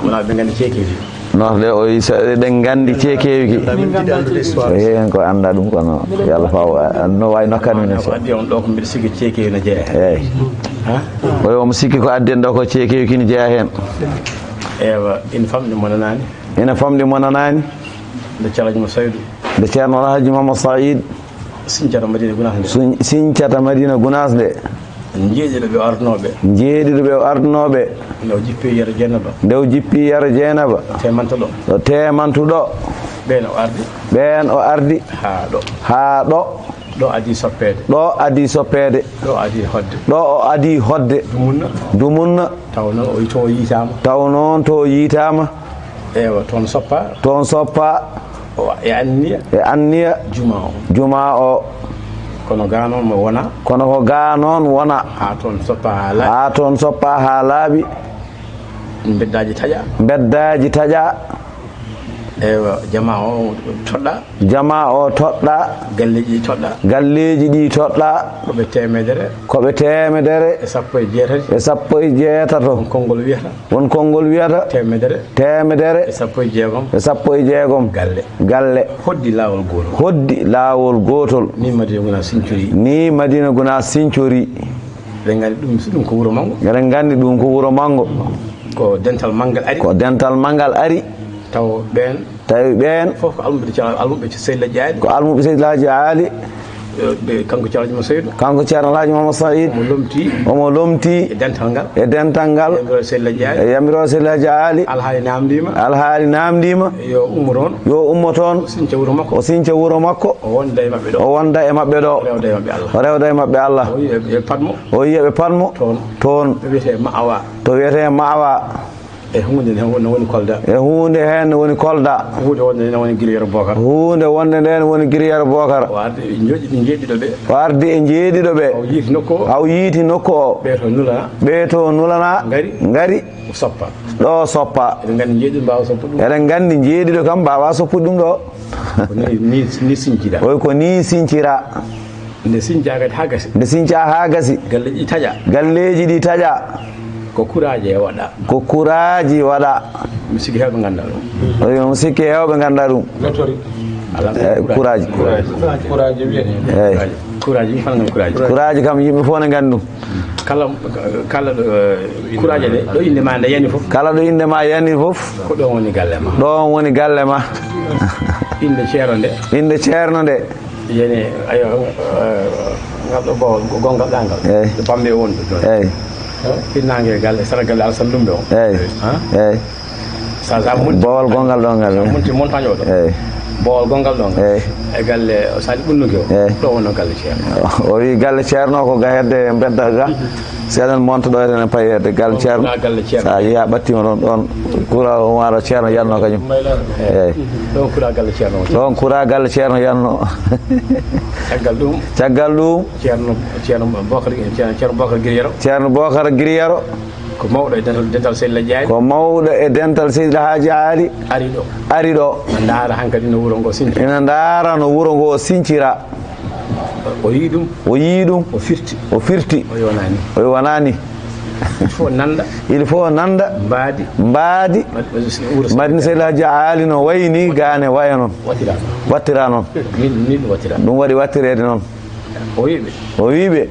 wona ɓe gandi ceekeji norde o wi so eɗen gandi ceekewi hen ko anda ɗum kono yallah faw no wawi nokkat minen so addi on ɗo ko mbiɗa sikki ceekewi no jeeya eyyi oyo omo sikki ko adden ɗo ko ceekewi kine jeeya hen ewa ina famɗi monanani ina famɗi monanani nde ceerno mo saydou nde ceerno alhaji mamadou saïd sincata madina gounas nde sincata madina gounas nde jeeɗiɗo ɓe ardunoɓe jeeɗiɗo ɓe ardunoɓe nde jippi yero dieynaba nde o jippi yero dieynaba temantoɗo ɗo temantuɗo ɓen o ardi ɓen o ardi ha ɗo ɗo adi soppede ɗo adi soppede ɗo adi hodde ɗo o adi hodde dumunna taw noon o to yitama taw noon to yitama ewa toon soppa e anniya juma o kono ga noon mo wona kono ko ga noon wona ha toon soppa ha laaɓi beddaji taƴa ewa jama o toɗɗa galleji ɗi toɗɗa koɓe temedere e sappo e jeetato won konngol wiyata temedere e sappo e jeegom galle hoddi lawol gotol ni madina gona sincori eɗen gandi ɗum ko wuuro manggo ko dental manggal ari tawi ɓen fof ko almuɓe seydilaji aali kanko ceerno alhaji mamadou saïd omo lomti e dental ngal e yamiro seydilaji aali alhaali namdima yo ummo toon o sinca wuuro makko o wonda e maɓɓe ɗo o rewda e maɓɓe Allah o yiya ɓe patmo toon to wiyete ma'awa e hunde hen woni kolda hunde wonde nden woni guerriére bocar o ardi e jeeɗiɗo ɓe haw yiiti nokku o ɓe to nulana ngari ɗo soppa eɗen gandi jeeɗiɗo kam mbawa soppude ɗum ɗo oy ko ni sincira nde sinca ha gasi galleji ɗi taƴa ko kuraji waɗa mi sikki hewɓe ganda ɗum mi sikki hewɓe ganda ɗum kuraji kam yimɓe fof ne gandi ɗum kala kuraji ɗe ɗo indema nde yani fof kala ɗo indema yani fof ko ɗon woni galle ma inde ceerno nde yani ngal ɗo bawol gongal ɗangal ɗo bamɓe wonɗo ɗon finnangue galle sara galle Alassane Dumbe o eyyi sa bowol gongal ɗo ngal montagne o ɗo bowol gongal ɗo ngal e galle sali ɓunnuki o ɗo wonno galle ceerno o wi galle ceerno ko ga hedde bedda ga seeɗen monta ɗo eten e payede galle ceerno sa yiya ɓattima ɗon kura o waro ceerno yanno kañum eyyi ɗon kura galle ceerno yanno caggal ɗum ceerno bocar guerriére ko mawɗo e dental seydi Hadji Ali ari ɗo ina ndaara no wuuro ngo sincira o yii ɗum o firti o yonani il faut nanda mbaadi madina seydi Hadji Ali no wayni gane waya noon wattira noon ɗum waɗi wattirede noon o wiɓe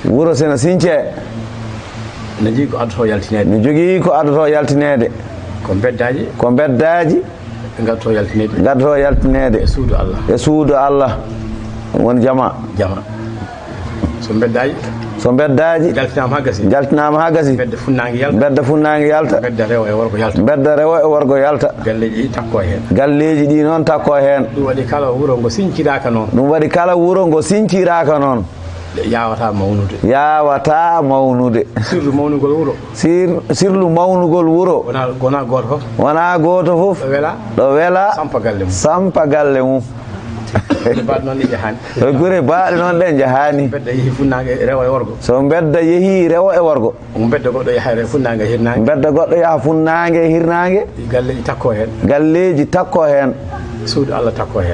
wuuro seno since ne jogui ko addoto yaltinede ko beddaji gaddoto yaltinede e suudu Allah woni jama so beddaji jaltinama ha gasi bedda funnague yalta bedda rewo e worgo yalta galleji ɗi noon takko hen ɗum waɗi kala wuuro ngo sinciraka noon yawata mawnude sirlu mawnugol wuuro wona goto fof ɗo wela sampa galle mum gure baaɗe noon ɗe jahani so bedda yeehi rewo e worgo bedda goɗɗo yaha funnague e hirnague galleji takko hen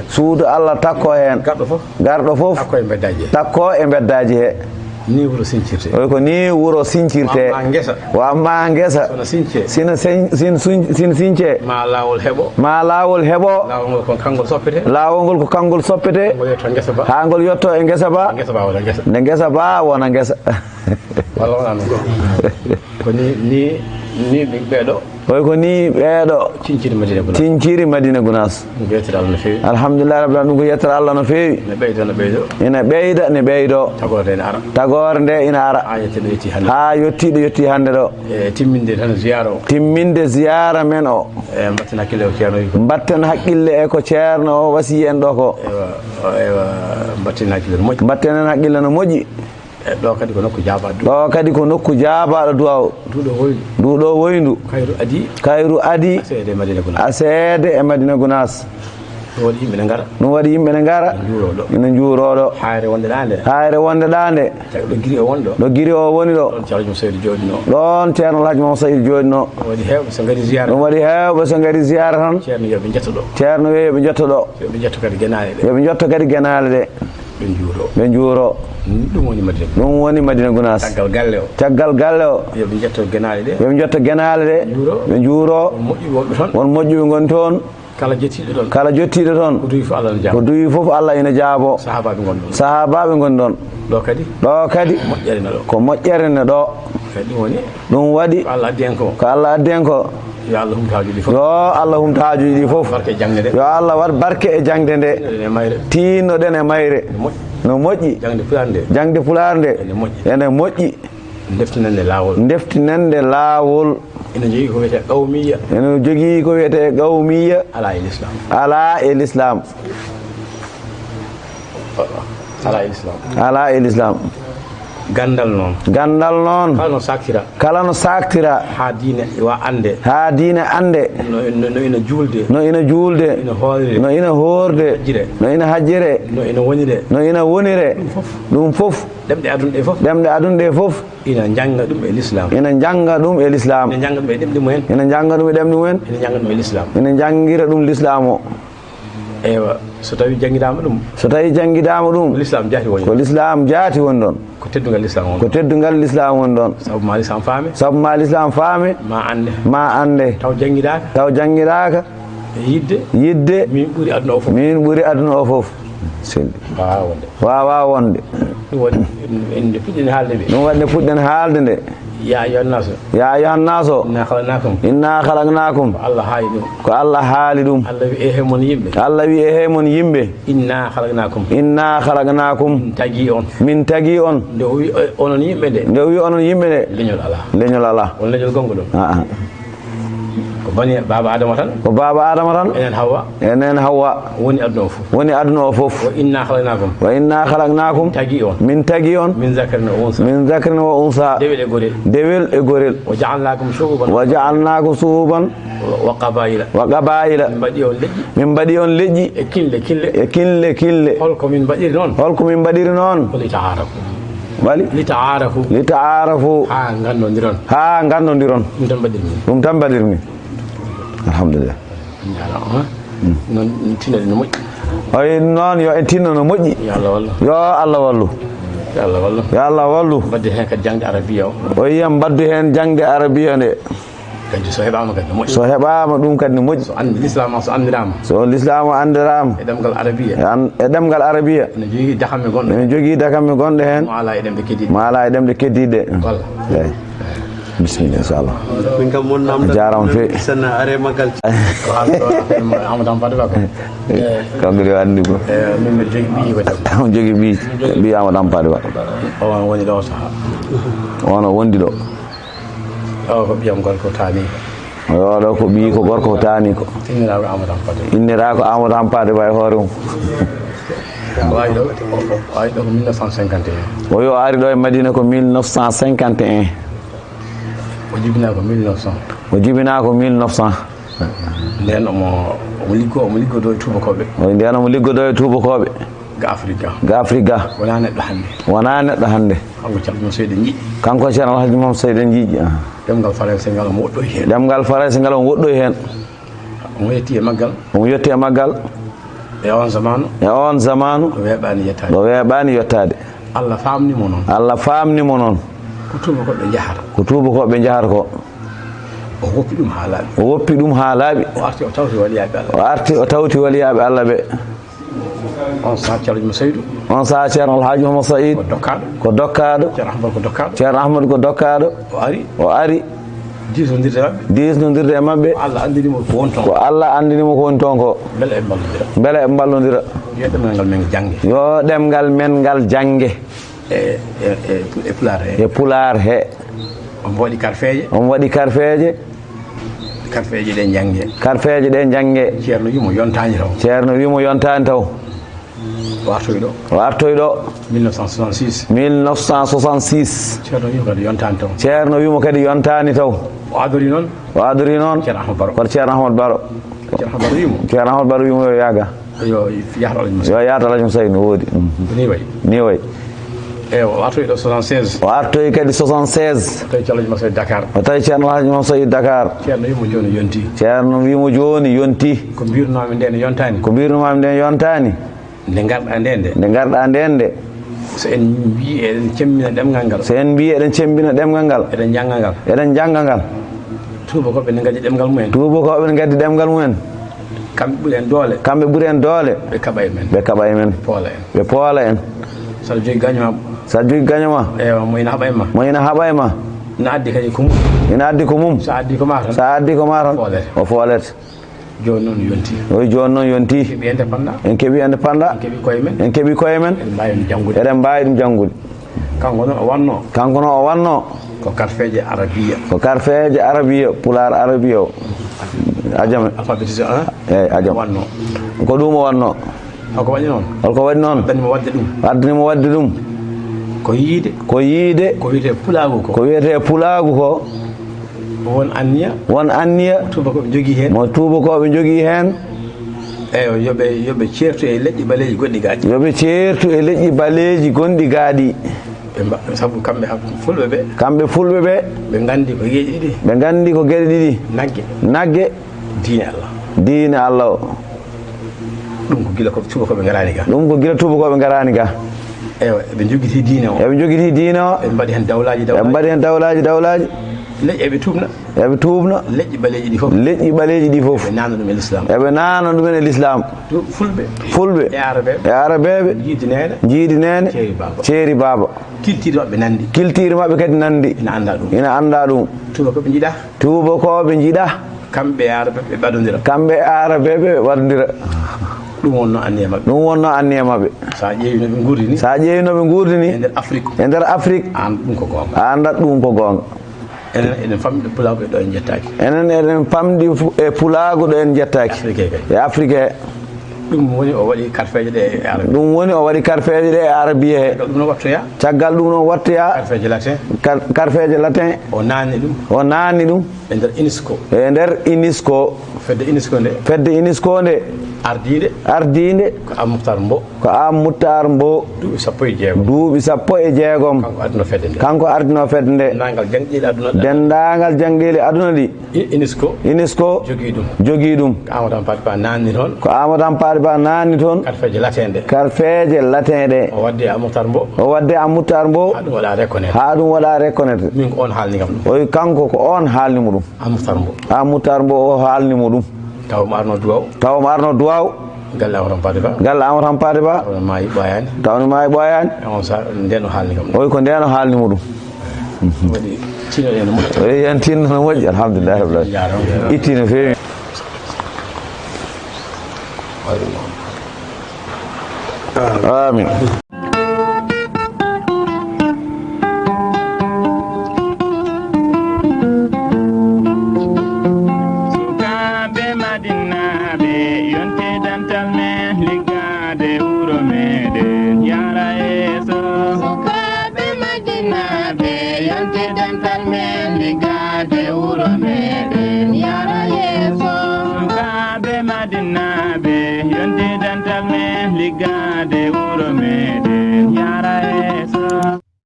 suudu Allah takko hen garɗo fof takko e beddaji he ni wuro sincirte o ko ni wuro sincirte wa ma ngesa sina since ma lawol hebo lawol ko kangol soppete ha ngol yotto e ngesa ba ne ngesa ba wona ngesa wala non ko ni beedo ko ni beedo cinciri Madina Gounass alhamdulillah rabbil alamin ko yettata Allah no feewi ina beyda ne beydo tagore nde ina ara ha yetti hande do timminde ziyara men o mbatten hakkille e ko ceerno o wasi en do ko mbatten hakkille no moƴƴi do kadi ko nokku jaabaado do kadi ko nokku jaabaado duwaw duudo woyndu kayru adi asede e Madina Gounass no wadi yimbe ne ngara ina juurodo haare wonde dande do giri o woni do don ceerno Alhaji Mamadou Saïd joodino wadi hewbe so ngari ziyara wadi hewbe so ngari ziyara tan ceerno yobe jetto do ceerno yobe jetto do yobe jetto kadi genaale de be juuro dum woni Madina Gounass taggal galle o yobe jetto genaale de be juuro won moƴƴuɓe gon toon kala jottiɗo toon ko duwi fof Allah ina jaabo sahabaɓe gon ɗon ɗo kadi ko moƴƴere ɗo ɗum waɗi ko Allah addi en ko yo Allah humta haajuji ɗi fof yo Allah waɗ barke e jangde nde tinnoɗen e mayre no moƴƴi jangde Pulaar nde ene moƴƴi deftinande laawol ene jogii ko wiyete qawmiya ala e l'islam ala e l'islam gandal noon kala no saktira ha diine ande no ina juulde no ina hoorde no ina hajjire no ina wonire ɗum fof ɗemɗe aduna ɗe fof ina janga ɗum e l'islam ina janga ɗum e l'islam ina janga ɗum e ɗemɗe mumen ina jangira ɗum l'islam o ewa so tawi jangidama ɗum ko l'islam jaati woni ɗon ko teddugal l'islam woni ɗon sabu ma l'islam faame ma ande taw jangidaka yidde min ɓuri aduna o fof wawa wonde ɗum waɗi nde puɗɗen haalde nde ya ayyuhan naso inna khalaqnakum ko Allah haali ɗum Allah wi e mon yimɓe inna khalaqnakum min tagi on nde o wi onon yimɓe nde leñol ala won leñol gongo ɗon ko baba adama tan enen hawa woni aduna o fof wa inna khalaqnakum min tagi on min zakarin wa unsa dewel e gorel wa ja'alnakum shu'uban wa qabaila min mbaɗi on leƴƴi e kille holko min mbaɗiri noon li ta'arafu ha gandodiron ɗum tan mbaɗirmi alhamdulillah noon yo en tinno no moƴƴi yo Allah wallu mbadde hen kadi jangde arabiya o yiyam mbaddu hen jangde arabiya nde kadi so heɓama kadi moƴƴi so heɓama ɗum kadi ne moƴƴi so l'islam o andirama e ɗemgal arabiya ene jogii dakamɓe gonɗe hen ma ala e ɗemɗe keddiɗe eyyi bismillah inchallah min kam mon namda jarama fe sana are magal kanko de andi ko min on jogui ɓi Amadou Hampade Ba on woni ɗo saha ono wondi ɗo o ko ɓiyam gorko tani yo ɗo ko ɓi ko gorko tani ko innira ko Amadou Hampade Ba e hoore mum wawi ɗo ko 1951 o yo ari ɗo e Madina ko 1951 o jibina ko 1900 nden omo liggodo e tubakoɓe nden omo liggodo e tubakoɓe ga Afrique wona neɗɗo hande kanko ceerno Alhaji Mamadou Saïd jiiƴi ɗemgal faranse ngal omo woɗɗoy hen omo yetti e maggal e on zamanu ɗo weeɓani yettade Allah famnimo non ko tuba ko be jahar ko o woppi dum haalaabe o arti o tawti waliyaabe Allah be on sa Ceerno Seydou on sa Ceerno Alhaji Mohamed Saïd ko dokkaado Ceerno Ahmad ko dokkaado o ari disnondirde e mabbe ko Allah andinimo ko woni ton ko bele e ballodira yo demgal men ngal jange e pular he on waɗi karfeje ɗe jange ceerno wimo yontani taw o artoy ɗo 1966 ceerno wimo kadi yontani taw o adori noon kono ceerno Ahmad Baro wimo yo yaaga yo yahata Alhaji Saïd no woodi ni way o artoy ɗo 76 o artoy kadi 76 o tawi ceerno Alhaji Mohamed Saïd Dakar ceerno wimo joni yonti ko mbirnomami nde yontani nde garɗa ndende so en mbi eɗen cembina ɗemgal ngal eɗen jangga ngal tubakoɓe ne gaddi ɗemgal mumen kamɓe ɓuuri en doole ɓe kaɓa e men ɓe poola en saɗa jogui gañoma mo ina haɓa e ma ina addi ko mum sa addi ko ma tan o foolete joni noon yonti en keeɓi indépendant en keeɓi koye men eɗen mbawi ɗum janggude kanko noon o wanno ko karfeje arabiya pular arabiya o ajame alphabétisé ajam ko ɗum o wanno holko waɗi noon waddinimo wadde ɗum ko yiide ko wiyete pulaagu ko won anniya tubakoɓe jogii hen eyi yoɓe ceertu e leƴƴi baleeji gonɗi gaaɗi sabu kamɓe fulɓe ɓe ɓe gandi ko geɗe ɗiɗi nagge diine Allah o ɗum ko gila tubakoɓe garani ga eɓe jogiti diine o ɓe mbaɗi hen dawlaji eɓe tuubna leƴƴi ɓaleeji ɗi fof eɓe nana ɗumen e l'islam fulɓe e arabeɓe jiidi nene ceeri baba kiltiri mabɓe kadi nandi ina anda ɗum tubakoɓe jiiɗa kamɓe e arabeɓe ɓe ɓadodira ɗum wonno anniya mabɓe sa ƴeewi noɓe gurdini e nder Afrique a andat ɗum ko gonga enen eɗen famɗi pulaago ɗo en jettaki e Afrique he ɗum woni o waɗi karfeje ɗe e arabiya he caggal ɗum noon wattoya karfeje latin o naani ɗum e nder UNESCO fedde UNESCO nde ardinde ko Am Moutar Mbow duuɓi sappo e jeegom kanko ardino fedde nde dendagal jangɗeli aduna ɗi UNESCO jogii ɗum ko Amadou Hampâté Bâ naanni toon karfeje latin ɗe o wadde Am Moutar Mbow ha ɗum waɗa reconnaître oyi kanko ko on haalnimo ɗum Am Moutar Mbow o haalnimo ɗum taw mo arno duwaw galle Amadou Hampâté Bâ tawni maayi ɓoyani oyi ko ndeno haalnimo ɗum oyi yen tinno no moƴƴi alhamdulillahi rabbil alamin itti no feewi amin Ligade wuro meɗen yara yeso